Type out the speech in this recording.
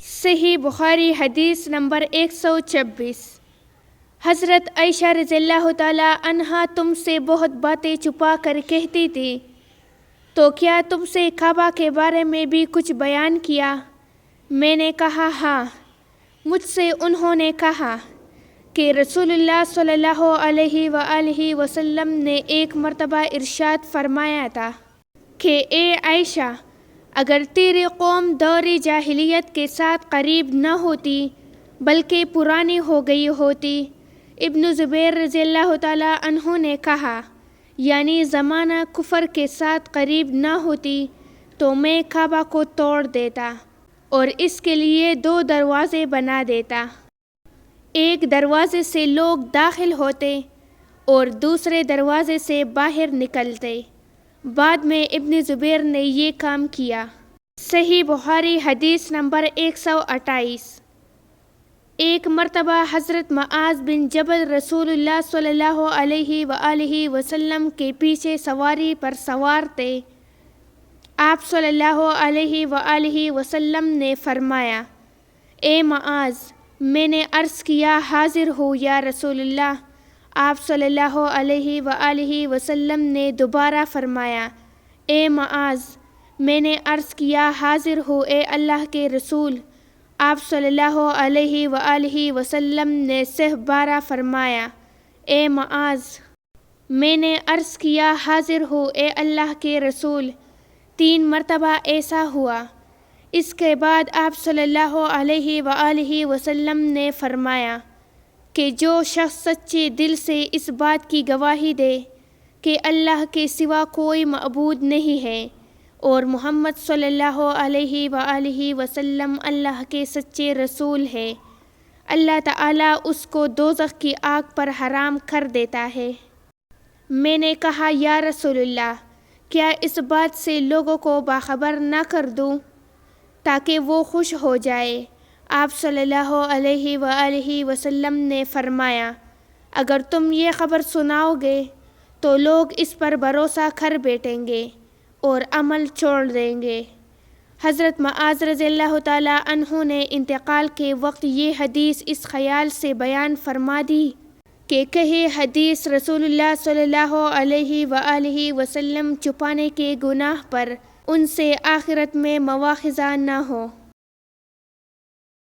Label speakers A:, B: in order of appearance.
A: صحیح بخاری حدیث نمبر 126۔ حضرت عائشہ رضی اللہ تعالیٰ عنہا تم سے بہت باتیں چھپا کر کہتی تھی، تو کیا تم سے کعبہ کے بارے میں بھی کچھ بیان کیا؟ میں نے کہا ہاں۔ مجھ سے انہوں نے کہا کہ رسول اللہ صلی اللہ علیہ وآلہ وسلم نے ایک مرتبہ ارشاد فرمایا تھا کہ اے عائشہ، اگر تیری قوم دور جاہلیت کے ساتھ قریب نہ ہوتی بلکہ پرانی ہو گئی ہوتی۔ ابن زبیر رضی اللہ تعالیٰ عنہ نے کہا، یعنی زمانہ کفر کے ساتھ قریب نہ ہوتی تو میں کعبہ کو توڑ دیتا اور اس کے لیے 2 دروازے بنا دیتا، ایک دروازے سے لوگ داخل ہوتے اور دوسرے دروازے سے باہر نکلتے۔ بعد میں ابن زبیر نے یہ کام کیا۔ صحیح بخاری حدیث نمبر 128۔ ایک مرتبہ حضرت معاذ بن جبل رسول اللہ صلی اللہ علیہ وآلہ وسلم کے پیچھے سواری پر سوار تھے۔ آپ صلی اللہ علیہ وآلہ وسلم نے فرمایا، اے معاذ، میں نے عرض کیا حاضر ہوں یا رسول اللہ۔ آپ صلی اللہ علیہ وآلہ وسلم نے دوبارہ فرمایا، اے معاذ، میں نے عرض کیا حاضر ہوں اے اللہ کے رسول۔ آپ صلی اللہ علیہ وآلہ وسلم نے 12 فرمایا، اے معاذ، میں نے عرض کیا حاضر ہوں اے اللہ کے رسول۔ 3 مرتبہ ایسا ہوا۔ اس کے بعد آپ صلی اللہ علیہ وآلہ وسلم نے فرمایا کہ جو شخص سچے دل سے اس بات کی گواہی دے کہ اللہ کے سوا کوئی معبود نہیں ہے اور محمد صلی اللہ علیہ وآلہ وسلم اللہ کے سچے رسول ہے، اللہ تعالیٰ اس کو دوزخ کی آگ پر حرام کر دیتا ہے۔ میں نے کہا یا رسول اللہ، کیا اس بات سے لوگوں کو باخبر نہ کر دوں تاکہ وہ خوش ہو جائے؟ آپ صلی اللہ علیہ وآلہ وسلم نے فرمایا، اگر تم یہ خبر سناؤ گے تو لوگ اس پر بھروسہ کر بیٹھیں گے اور عمل چھوڑ دیں گے۔ حضرت معاذ رضی اللہ تعالیٰ عنہ نے انتقال کے وقت یہ حدیث اس خیال سے بیان فرما دی کہ کہیں حدیث رسول اللہ صلی اللہ علیہ وآلہ وسلم چھپانے کے گناہ پر ان سے آخرت میں مواخذہ نہ ہو۔